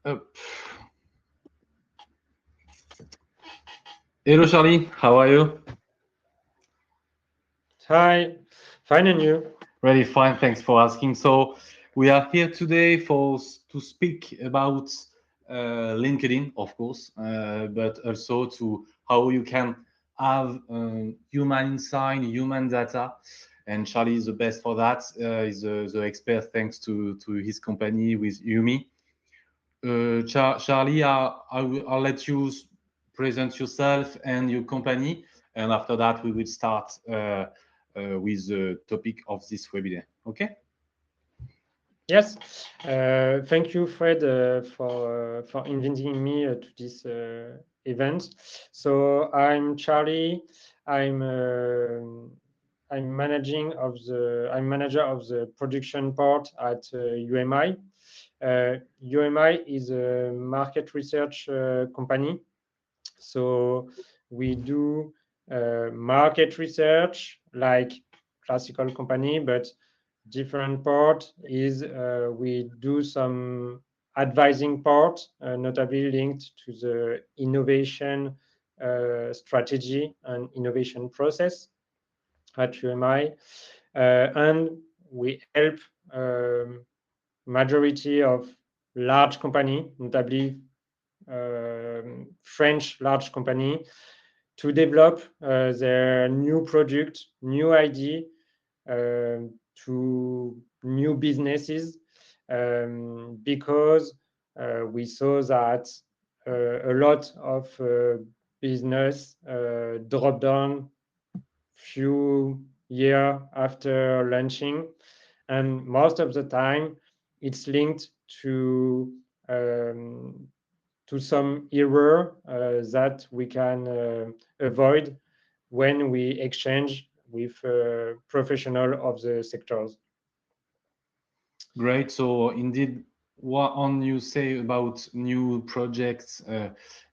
Hello, Charlie. How are you? Hi, fine, and you? Really fine. Thanks for asking. So we are here today to speak about LinkedIn, of course, but also to how you can have human insight, human data. And Charlie is the best for that. He's the expert thanks to his company with UMI. Charlie, I'll let you present yourself and your company, and after that we will start with the topic of this webinar. Okay? Yes, thank you, Fred, for inviting me to this event. So I'm Charlie. I'm I'm manager of the production part at UMI. UMI is a market research company. So we do market research like classical company, but different part is we do some advising part, notably linked to the innovation strategy and innovation process at UMI, and we help majority of large company, notably French large company, to develop their new product, new idea to new businesses, because we saw that a lot of business drop down few year after launching, and most of the time it's linked to some error that we can avoid when we exchange with professional of the sectors. Great. So indeed, what on you say about new projects,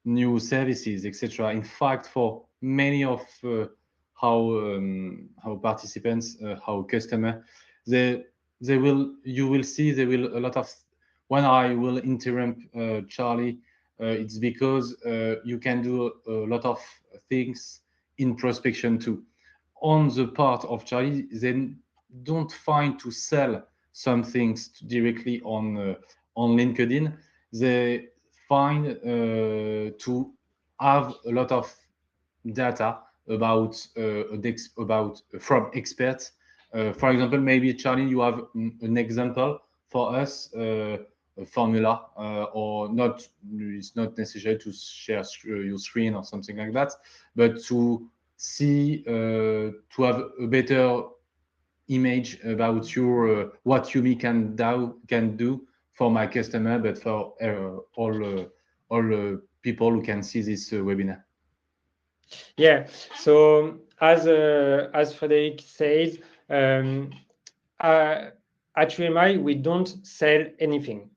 new services, etc. In fact, for many of how participants, how customer, they will you will see they will a lot of when I will interrupt Charlie, it's because you can do a lot of things in prospection too. On the part of Charlie, they don't find to sell some things directly on LinkedIn. They find to have a lot of data about from experts. For example, maybe Charlie, you have an example for us, a formula, or not. It's not necessary to share your screen or something like that, but to see to have a better image about your what UMI can do for my customer, but for all people who can see this webinar. Yeah. So as Frédéric says, at UMI we don't sell anything.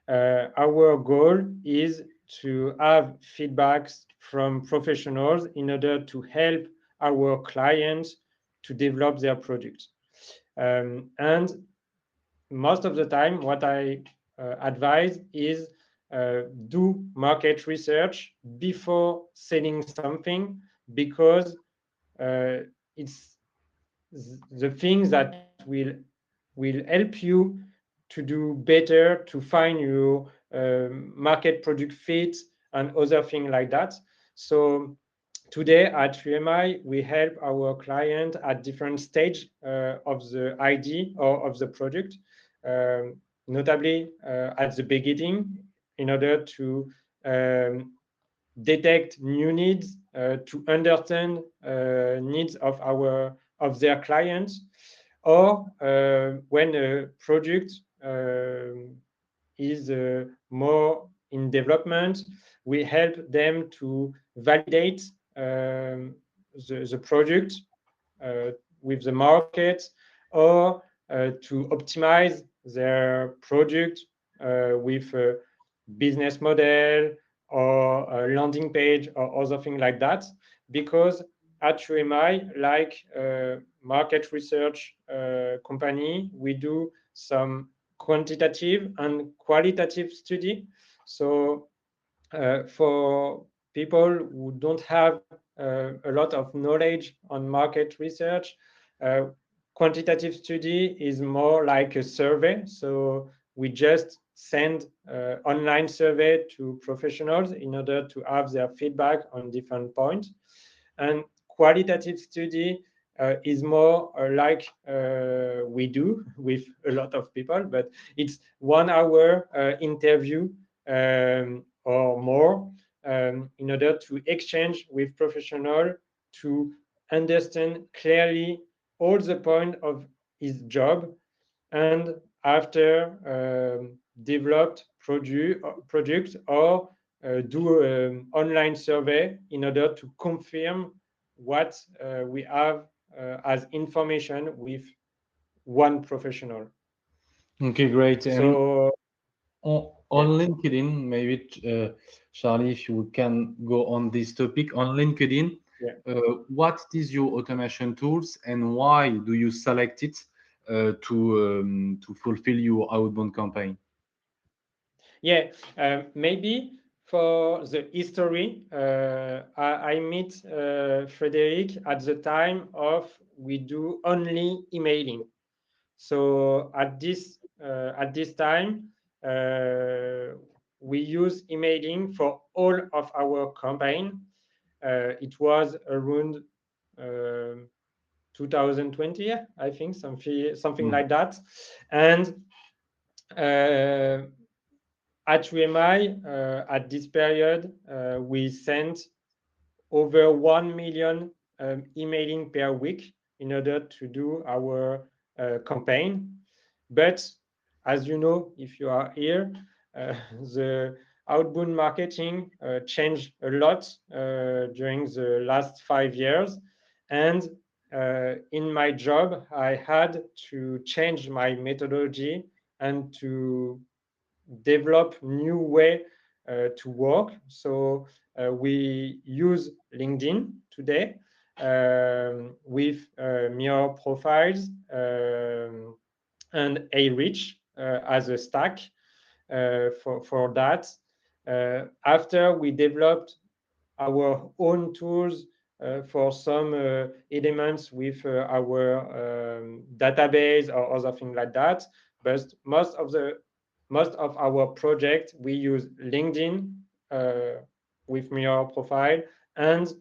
Our goal is to have feedbacks from professionals in order to help our clients to develop their product. And most of the time, what I advise is do market research before selling something, because it's the things that will help you to do better, to find your market product fit and other things like that. So today at UMI, we help our client at different stage of the idea or of the product, notably at the beginning, in order to detect new needs, to understand needs of their clients, or when a product is more in development, we help them to validate the product with the market, or to optimize their product with a business model or a landing page or other thing like that. Because at UMI, like market research company, we do some quantitative and qualitative study. So for people who don't have a lot of knowledge on market research, quantitative study is more like a survey. So we just send online survey to professionals in order to have their feedback on different points. And qualitative study is more like we do with a lot of people, but it's 1 hour interview or more in order to exchange with professional to understand clearly all the point of his job, and after developed products or do an online survey in order to confirm what we have as information with one professional. Okay, great. And So on LinkedIn, maybe Charlie, if you can go on this topic on LinkedIn, yeah. what is your automation tools and why do you select it to fulfill your outbound campaign? Yeah, maybe for the history, I meet Frédéric at the time of we do only emailing. So at this time, we use emailing for all of our campaign. It was around 2020, I think, something like that, and at UMI, at this period, we sent over 1 million emailing per week in order to do our campaign. But as you know, if you are here, the outbound marketing changed a lot during the last 5 years. And in my job, I had to change my methodology and to develop new way to work. So we use LinkedIn today with MirrorProfiles and enrich as a stack for that. After we developed our own tools for some elements with our database or other things like that, but most of our project we use LinkedIn with MirrorProfile, and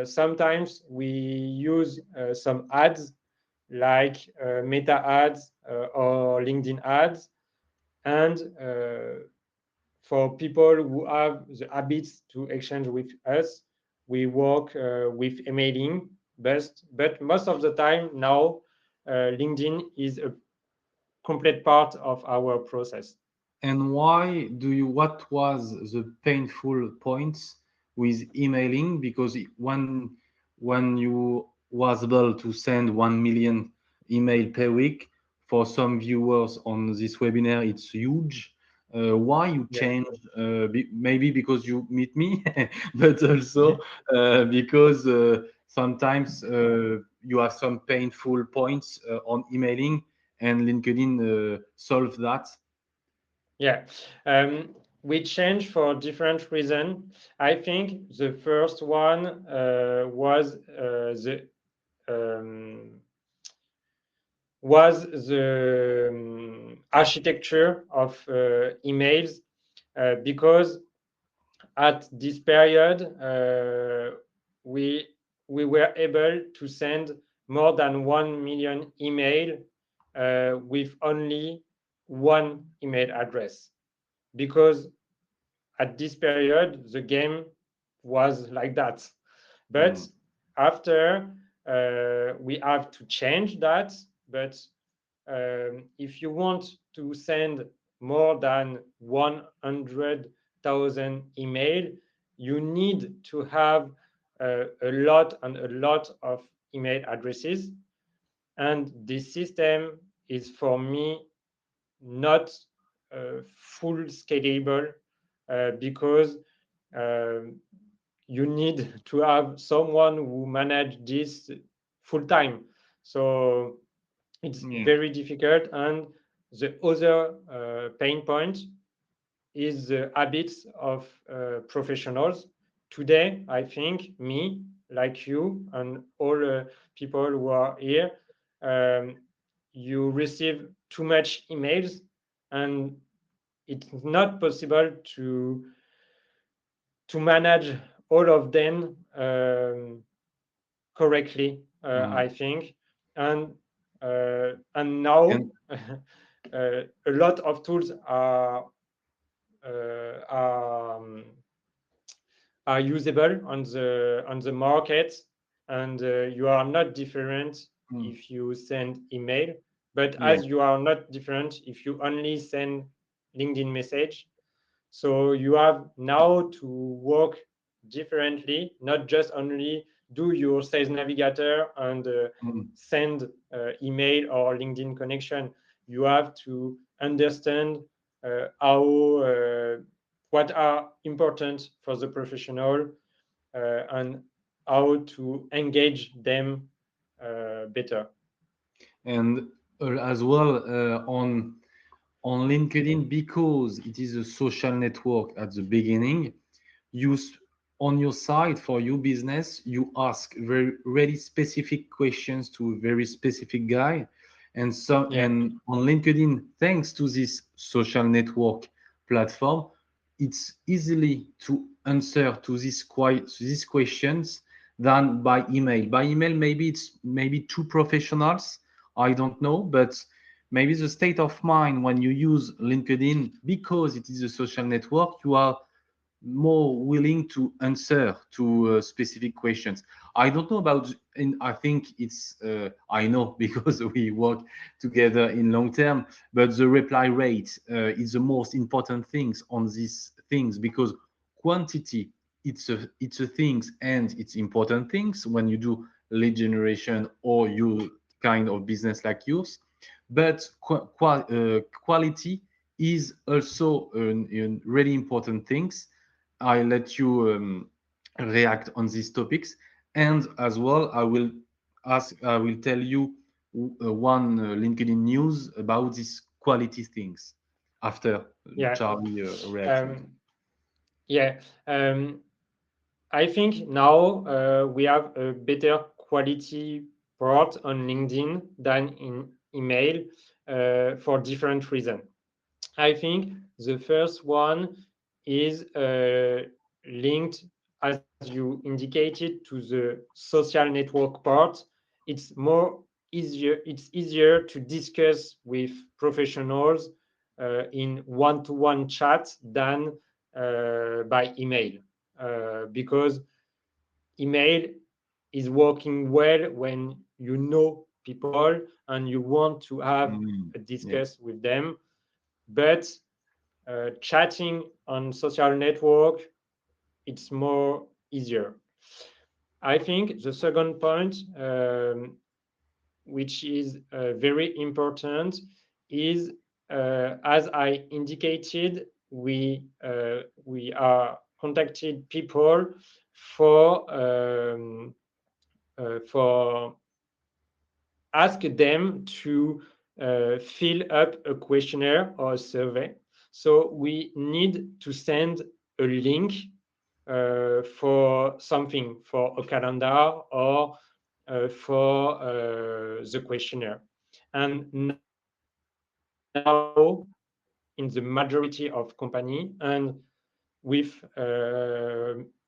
sometimes we use some ads like meta ads or LinkedIn ads, and for people who have the habits to exchange with us, we work with emailing, but most of the time now LinkedIn is a complete part of our process. And what was the painful points with emailing? Because when you was able to send 1 million email per week, for some viewers on this webinar, it's huge. Why you Yeah. changed? Maybe because you meet me, but also because sometimes you have some painful points on emailing, and LinkedIn solve that. Yeah, we change for different reasons. I think the first one um, was the architecture of emails, because at this period we were able to send more than 1 million email with only one email address, because at this period the game was like that. But after we have to change that. But if you want to send more than 100,000 email, you need to have a lot of email addresses, and this system is for me not full scalable because you need to have someone who manage this full time. So it's very difficult. And the other pain point is the habits of professionals. Today, I think me, like you, and all people who are here, you receive too much emails, and it's not possible to manage all of them correctly, I think. And now a lot of tools are, are usable on the market, and you are not different if you send email, but as you are not different if you only send LinkedIn message. So you have now to work differently, not just only do your sales navigator and send email or LinkedIn connection. You have to understand how what are important for the professional and how to engage them better. And as well on LinkedIn, because it is a social network at the beginning, you on your side for your business, you ask very specific questions to a very specific guy, and so and on LinkedIn, thanks to this social network platform, it's easily to answer to these questions than by email. By email, maybe it's maybe two professionals, I don't know, but maybe the state of mind when you use LinkedIn, because it is a social network, you are more willing to answer to specific questions. I don't know about, and I think it's, I know because we work together in long term, but the reply rate is the most important things on these things, because quantity, it's a things, and it's important things when you do lead generation or you kind of business like yours. But quality is also a really important things. I let you react on these topics, and as well, I will tell you one LinkedIn news about these quality things after Charli reaction. Yeah, I think now we have a better quality part on LinkedIn than in email for different reasons. I think the first one is linked, as you indicated, to the social network part. It's more easier. It's easier to discuss with professionals in one-to-one chat than by email, because email is working well when you know people and you want to have a discuss with them, but chatting on social network, it's more easier. I think the second point, which is very important, is as I indicated, we are contacted people for ask them to fill up a questionnaire or a survey. So we need to send a link for something, for a calendar or for the questionnaire. And now, in the majority of company, and with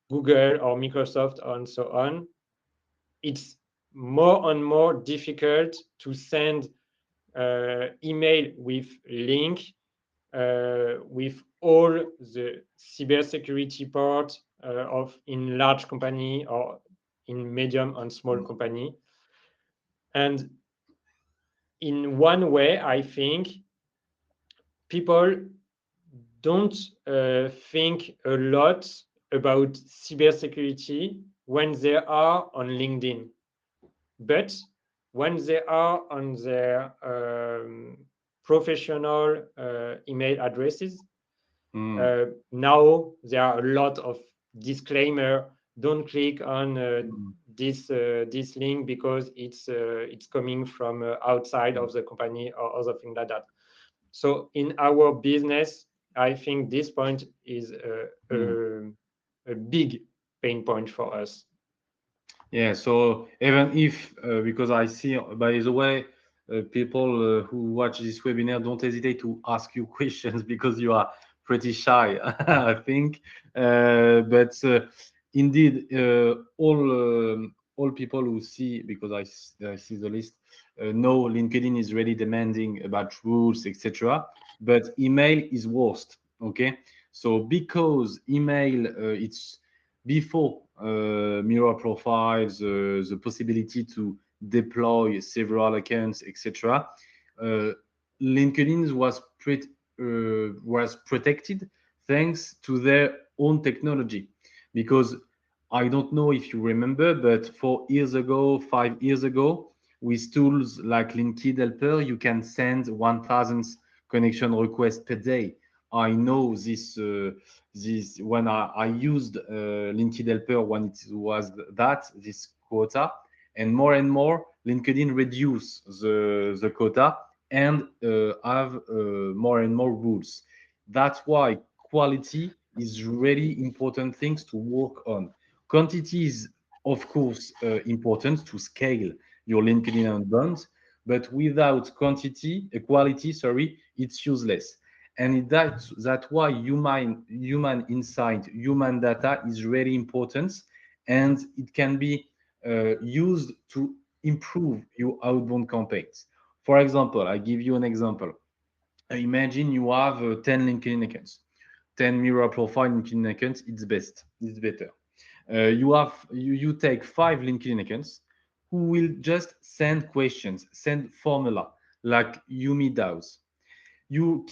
Google or Microsoft and so on, it's more and more difficult to send email with link with all the cybersecurity part of in large company or in medium and small company. And in one way, I think people don't think a lot about cybersecurity when they are on LinkedIn. But when they are on their professional email addresses, now there are a lot of disclaimer. Don't click on this link because it's coming from outside of the company or other thing like that. So in our business, I think this point is a big pain point for us. Yeah, so even if, because I see, by the way, people who watch this webinar, don't hesitate to ask you questions because you are pretty shy, I think. But indeed, all people who see, because I see the list, know LinkedIn is really demanding about rules, etc. But email is worst. Okay, so because email, it's before mirror profiles, the possibility to deploy several accounts, etc. Uh, LinkedIn was protected thanks to their own technology, because I don't know if you remember, but 4 years ago, 5 years ago, with tools like LinkedIn Helper, you can send 1,000 connection requests per day. I know this when I used LinkedIn Helper when it was this quota, and more LinkedIn reduce the quota and have more and more rules. That's why quality is really important things to work on. Quantity is of course important to scale your LinkedIn outbound, but without quality, sorry, it's useless. And that's why human insight, human data is really important, and it can be used to improve your outbound campaigns. For example, I give you an example. Imagine you have 10 LinkedIn accounts, 10 mirror profile LinkedIn accounts. It's better. You take 5 LinkedIn accounts who will just send questions, send formula like UMI does. You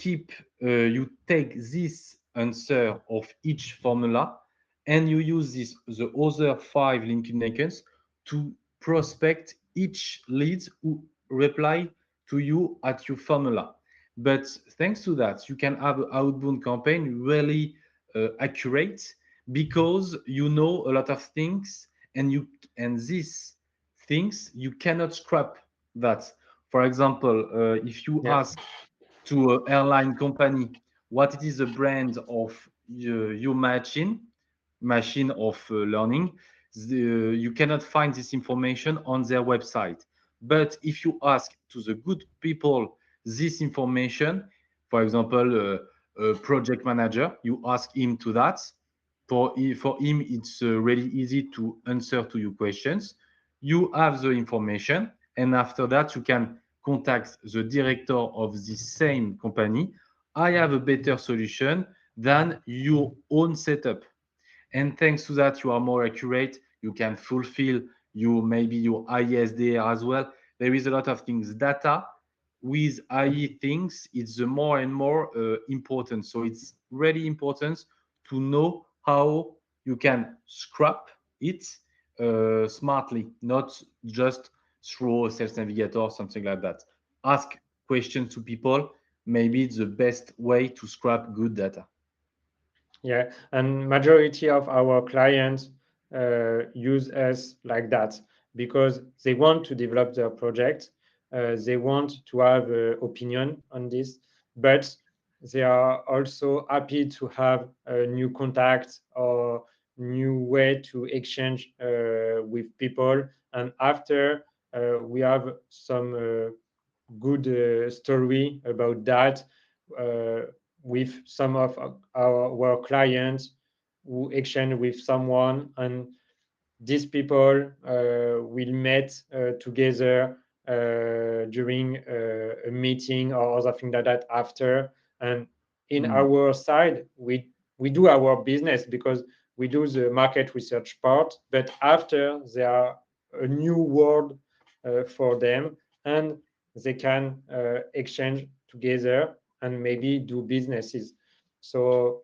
take this answer of each formula, and you use the other 5 LinkedIn accounts to prospect each lead who reply to you at your formula. But thanks to that, you can have an outbound campaign really accurate, because you know a lot of things, and these things you cannot scrap that. For example, if you Yeah. ask to an airline company what it is the brand of your machine of learning, you cannot find this information on their website. But if you ask to the good people this information, for example, a project manager, you ask him to that. For him, it's really easy to answer to your questions. You have the information, and after that, you can contact the director of the same company. I have a better solution than your own setup. And thanks to that, you are more accurate. You can fulfill maybe your ISDR as well. There is a lot of things. Data with IE things, it's the more and more important. So it's really important to know how you can scrap it smartly, not just through a sales navigator or something like that. Ask questions to people. Maybe it's the best way to scrap good data. Yeah, and majority of our clients use us like that because they want to develop their project. They want to have opinion on this, but they are also happy to have a new contact or new way to exchange with people. And after we have some good story about that with some of our clients who exchange with someone, and these people will meet together during a meeting or other thing like that after. And in our side, we do our business because we do the market research part, but after there are a new world for them, and they can exchange together and maybe do businesses. So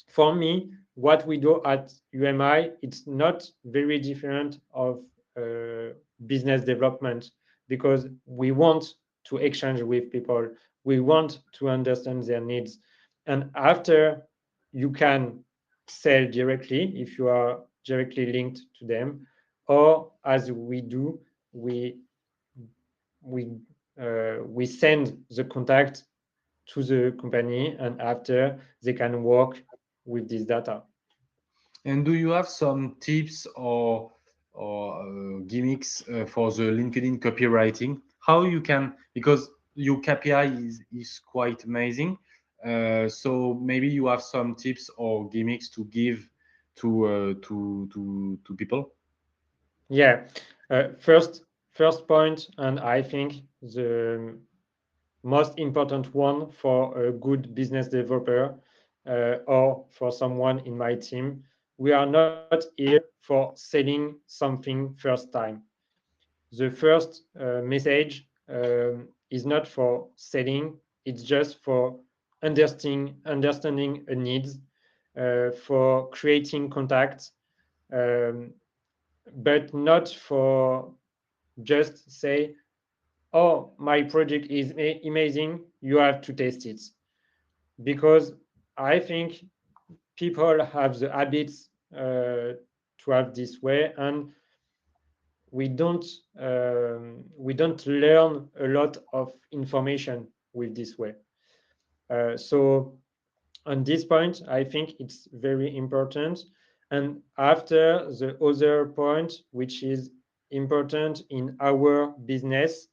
for me, what we do at UMI, it's not very different of business development because we want to exchange with people. We want to understand their needs. And after, you can sell directly if you are directly linked to them, or as we do, we we send the contact to the company, and after they can work with this data. And do you have some tips or gimmicks for the LinkedIn copywriting? How you can, because your KPI is quite amazing. So maybe you have some tips or gimmicks to give to people. Yeah. First point, and I think the most important one for a good business developer or for someone in my team, we are not here for selling something first time. The first message is not for selling, it's just for understanding a need, for creating contacts, um, but not for just say, oh, my project is amazing, you have to test it. Because I think people have the habits to have this way, and we don't learn a lot of information with this way. So on this point, I think it's very important. And after, the other point, which is important in our business,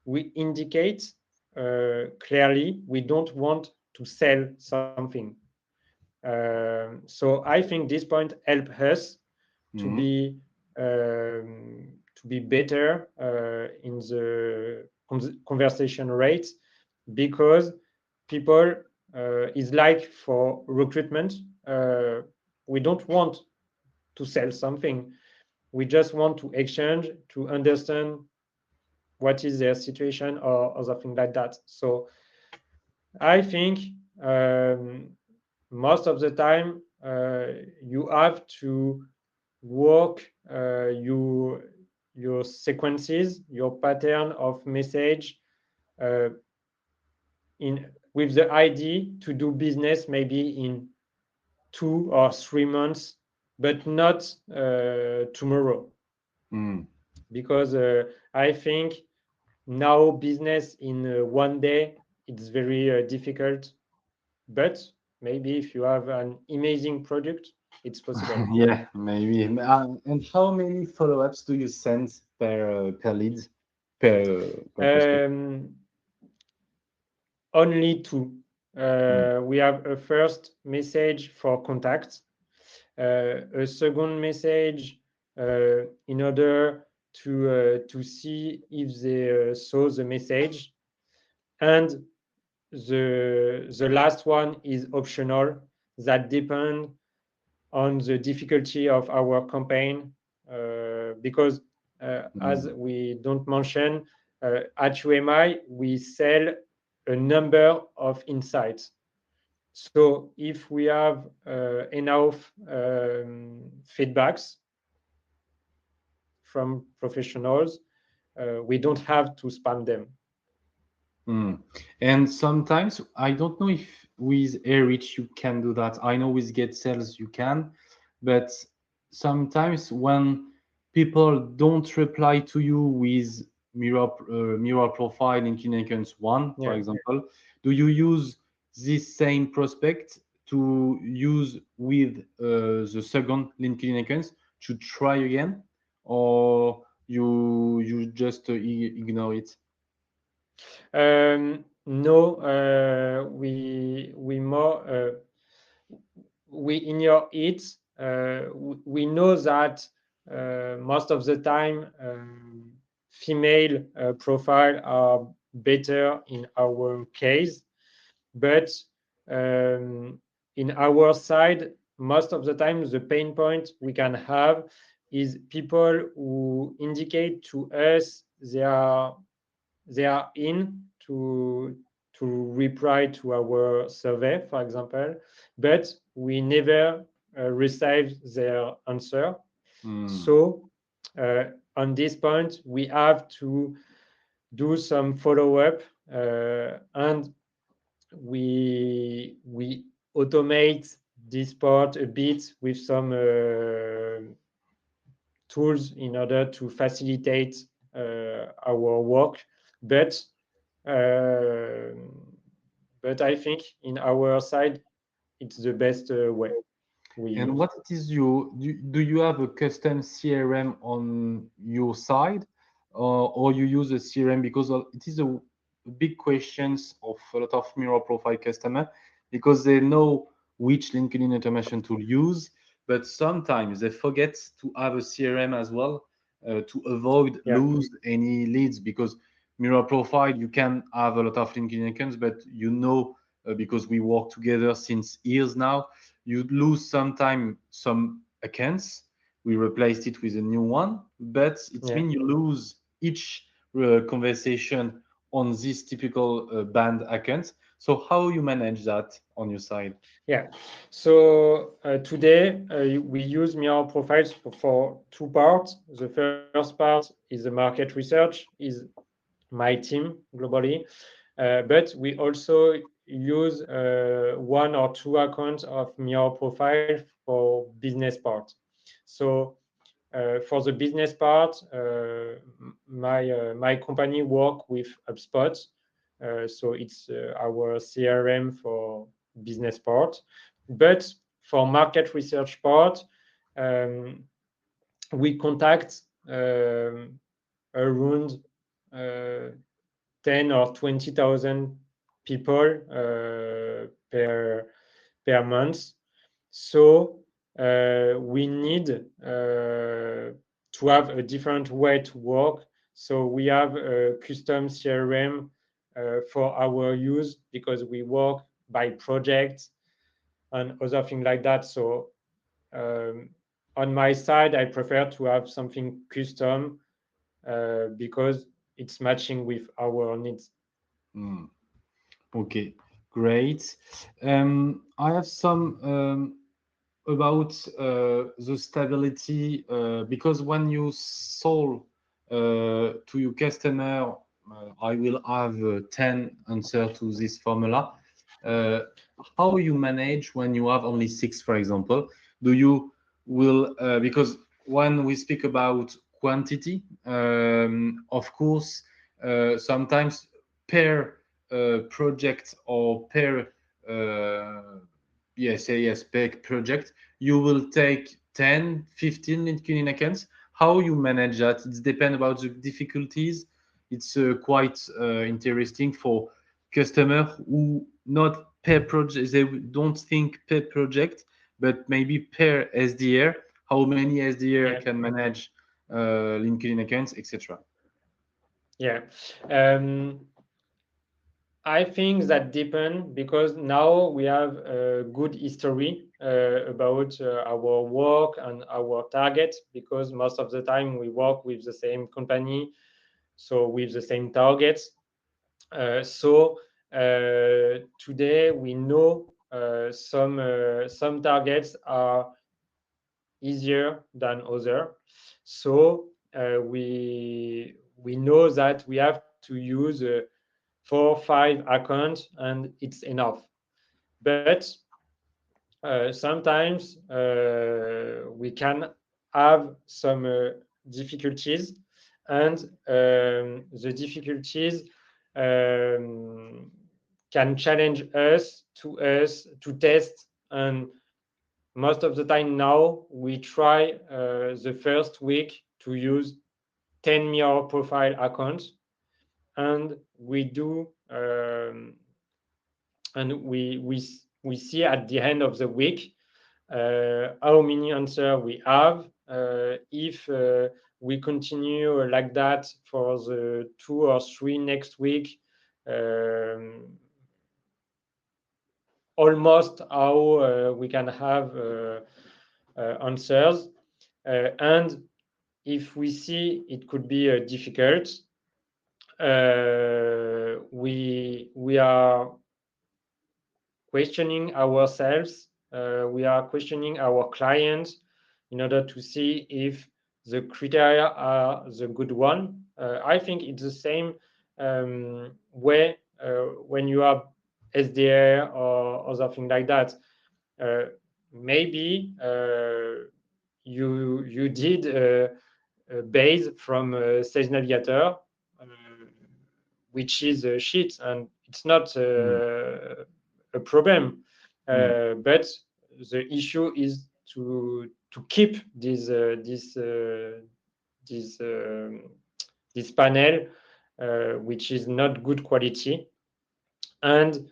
we indicate clearly we don't want to sell something. So I think this point help us to Mhm. be better in the conversation rate, because people is like for recruitment, we don't want to sell something, we just want to exchange, to understand what is their situation or something like that. So I think most of the time you have to work your sequences, your pattern of message uh, in with the idea to do business maybe in 2 or 3 months, but not tomorrow. Mm. Because I think now business in one day, it's very difficult. But maybe if you have an amazing product, it's possible. Yeah, maybe. And how many follow-ups do you send per lead per prospect? Um, Only two. Mm. We have a first message for contact, a second message in order to see if they saw the message, and the last one is optional. That depend on the difficulty of our campaign, because as Mm. we don't mention, at UMI we sell a number of insights. So if we have enough feedbacks from professionals, we don't have to spam them. Mm. And sometimes I don't know if with enrich you can do that. I know with get sales you can, but sometimes when people don't reply to you with mirror profile in Kinecons 1, for Yeah. example, do you use this same prospect to use with the second LinkedIn accounts to try again, or you just ignore it? No, we more we in your it. We know that most of the time female profile are better in our case, but um, in our side, most of the time the pain point we can have is people who indicate to us they are in to reply to our survey, for example, but we never receive their answer. Mm. So on this point, we have to do some follow-up, and we automate this part a bit with some tools in order to facilitate our work. But uh, but I think in our side, it's the best way we And use. what it is do you have a custom CRM on your side, or you use a CRM? Because it is a big questions of a lot of mirror profile customer, because they know which LinkedIn automation tool use, but sometimes they forget to have a CRM as well, to avoid Yeah, lose any leads. Because mirror profile, you can have a lot of LinkedIn accounts, but because we work together since years now, you lose sometime some accounts. We replaced it with a new one, but it yeah. means you lose each conversation on this typical banned account. So how you manage that on your side? Yeah. So today we use MirrorProfiles for two parts. The first part is the market research, is my team globally, but we also use one or two accounts of MirrorProfile for business part. So for the business part, my company work with HubSpot, so it's our CRM for business part. But for market research part, um, we contact around 10 or 20,000 people per month. So we need to have a different way to work. So we have a custom CRM for our use, because we work by project and other things like that. So um, on my side, I prefer to have something custom because it's matching with our needs. Hmm. Okay, great. I have some about the stability, because when you solve to your customer, I will have 10 answer to this formula. Uh, how you manage when you have only six, for example? Do you will because when we speak about quantity, of course, sometimes per project or per yes, per project, you will take 10, 15 LinkedIn accounts. How you manage that? It depends about the difficulties. It's quite interesting for customer who not per project, they don't think per project, but maybe per SDR. How many SDR Yeah, can manage LinkedIn accounts, etc. yeah. I think that depend, because now we have a good history about our work and our target, because most of the time we work with the same company, so with the same targets. So today we know some targets are easier than other. So we know that we have to use 4 or 5 accounts and it's enough. But sometimes we can have some difficulties, and the difficulties um, can challenge us to test. And most of the time now we try the first week to use 10 mirror profile accounts, and we do and we see at the end of the week how many answers we have. If we continue like that for the 2 or 3 next week, um, almost how we can have answers. And if we see it could be difficult, we are questioning ourselves, we are questioning our clients in order to see if the criteria are the good one. I think it's the same way when you have SDR or something like that. Uh, Maybe you did a base from Sales Navigator, uh, which is a sheet, and it's not a problem, but the issue is to keep this panel, which is not good quality, and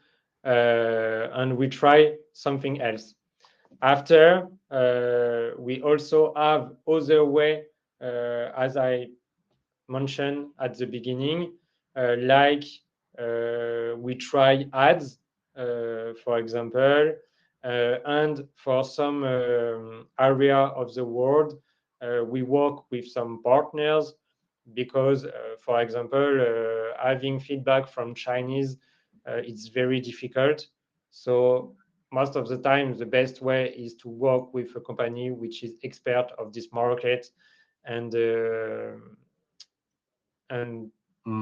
we try something else. After, we also have other way, as I mentioned at the beginning, like we try ads, for example, and for some area of the world, we work with some partners because, for example, having feedback from Chinese, it's very difficult. So most of the time, the best way is to work with a company which is expert of this market, and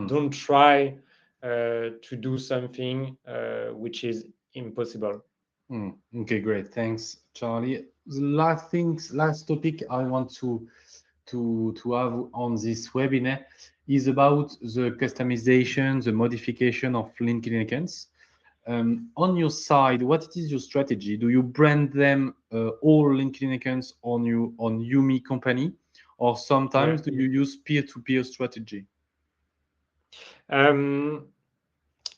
don't try to do something which is impossible. Okay, great. Thanks, Charlie. The last topic I want to have on this webinar is about the customization, the modification of LinkedIn accounts. On your side, what is your strategy? Do you brand them all LinkedIn accounts on UMI company, or sometimes do you use peer-to-peer strategy?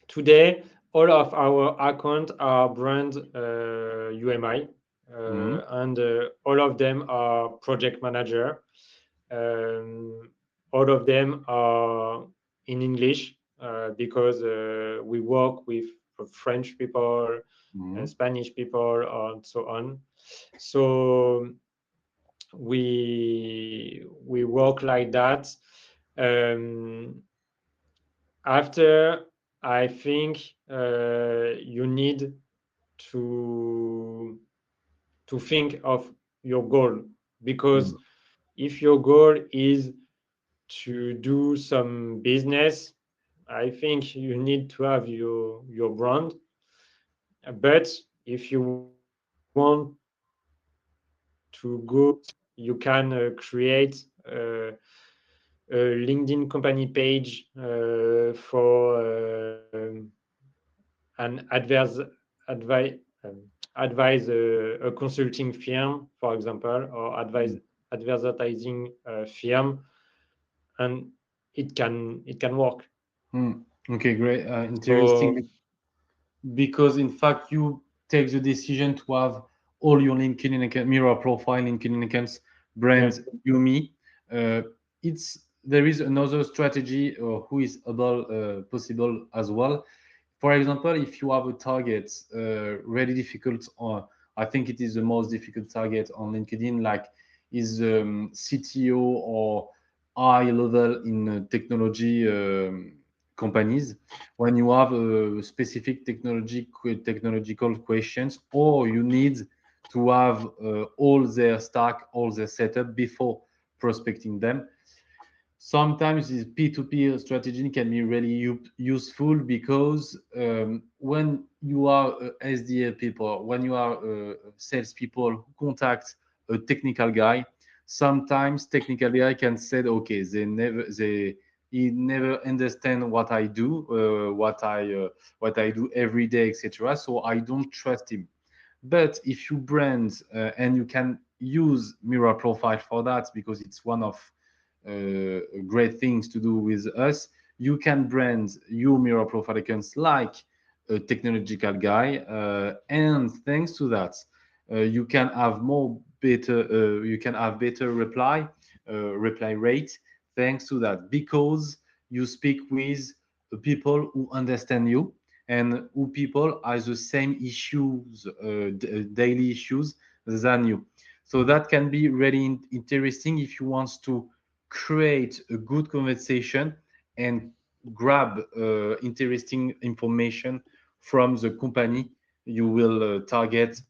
Today, all of our accounts are brand UMI, and all of them are project manager. All of them are in English because we work with French people, Spanish people, and so on. So we work like that. After, I think you need to think of your goal, because if your goal is to do some business, I think you need to have your brand. But if you want to go, you can create a LinkedIn company page for an advise a consulting firm, for example, or advertising firm, and it can work. Okay, great. Interesting. So, because in fact you take the decision to have all your LinkedIn account, mirror profile LinkedIn accounts brands UMI. There is another strategy who is possible as well. For example, if you have a target really difficult, or I think it is the most difficult target on LinkedIn, like is CTO or high level in technology companies, when you have specific technological questions, or you need to have all their stack, all their setup before prospecting them. Sometimes this P2P strategy can be really useful because when you are SDA people, when you are sales people who contact a technical guy, sometimes technical guy can say, okay, he never understand what I do, what I do every day, etc. So I don't trust him. But if you brand and you can use Mirror Profile for that, because it's one of great things to do with us, you can brand your Mirror Profile accounts like a technological guy, and thanks to that, you can have better reply rate. Thanks to that, because you speak with people who understand you and who people have the same issues, daily issues than you. So that can be really interesting if you want to create a good conversation and grab interesting information from the company you will target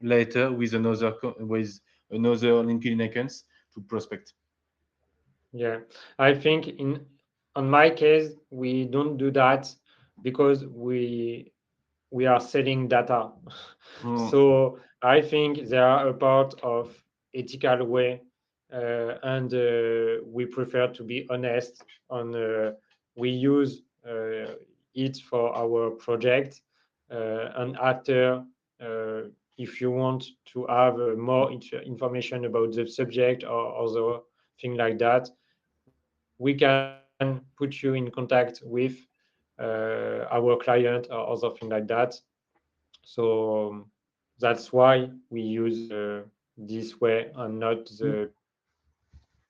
later with another LinkedIn accounts to prospect. yeah, I think on my case, we don't do that because we are selling data. So I think they are a part of ethical way, and we prefer to be honest on we use it for our project. And after, if you want to have more information about the subject or other thing like that, we can put you in contact with our client or other thing like that. So that's why we use this way and not the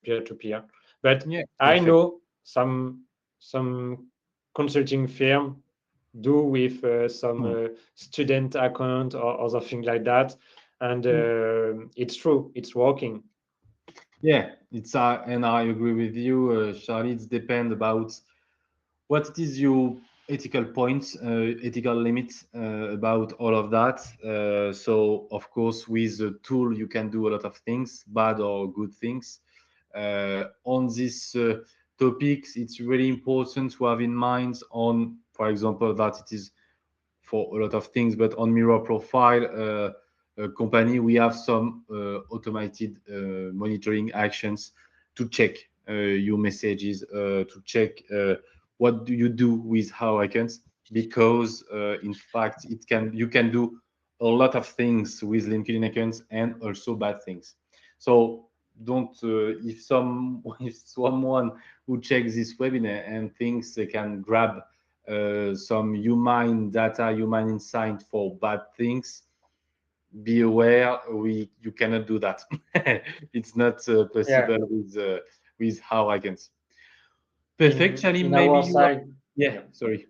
peer-to-peer. But I know Yeah, perfect. some consulting firm do with some student account or other thing like that, and it's true, it's working. Yeah, it's and I agree with you, Charlie. It's depend about what it is your ethical points, ethical limits about all of that. So of course, with the tool, you can do a lot of things, bad or good things. On these topics, it's really important to have in mind on, for example, that it is for a lot of things, but on Mirror Profile company, we have some automated monitoring actions to check your messages, to check what do you do with how accounts, because in fact, you can do a lot of things with LinkedIn accounts and also bad things. So don't if someone who checks this webinar and thinks they can grab some human data, human insight for bad things, be aware you cannot do that. It's not Yeah, possible with how I can. Perfect, Charlie. in Maybe our you have. side, Yeah, yeah. sorry.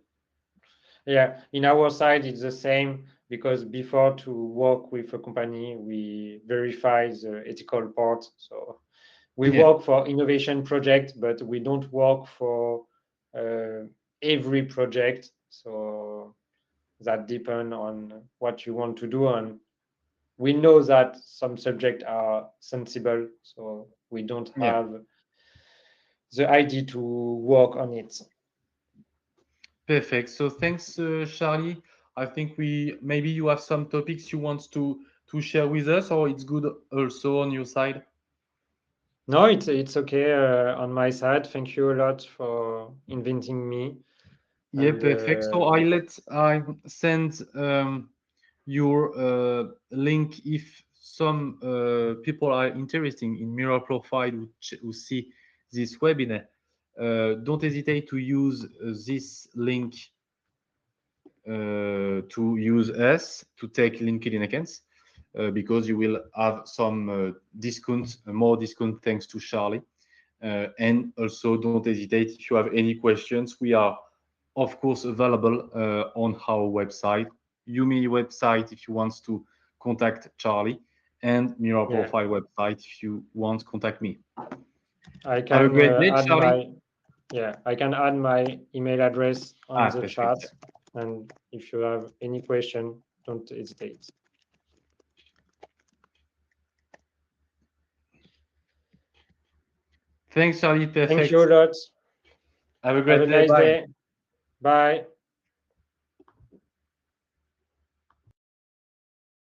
Yeah, in our side, it's the same, because before to work with a company, we verify the ethical part. So we Yeah, work for innovation project, but we don't work for uh, every project. So that depends on what you want to do. And we know that some subjects are sensible, so we don't yeah. have the idea to work on it. Perfect. So thanks, Charlie. I think we maybe you have some topics you want to share with us, or it's good also on your side. No, it's okay on my side. Thank you a lot for inviting me. Yeah, And perfect. So I send your link if some people are interested in Mirror Profile who see this webinar. Don't hesitate to use this link to use us to take LinkedIn accounts because you will have some discount, more discount thanks to Charlie. And also don't hesitate if you have any questions. We are of course available on our website, UMI website if you want to contact Charlie, and Mirror yeah, Profile website if you want to contact me. I Have a can great day, add Charlie. I can add my email address on the chat. Perfect. And if you have any question, don't hesitate. Thanks, Charlie. Thank you a Perfect. lot. Have a Have great a day. nice Bye. day. Bye.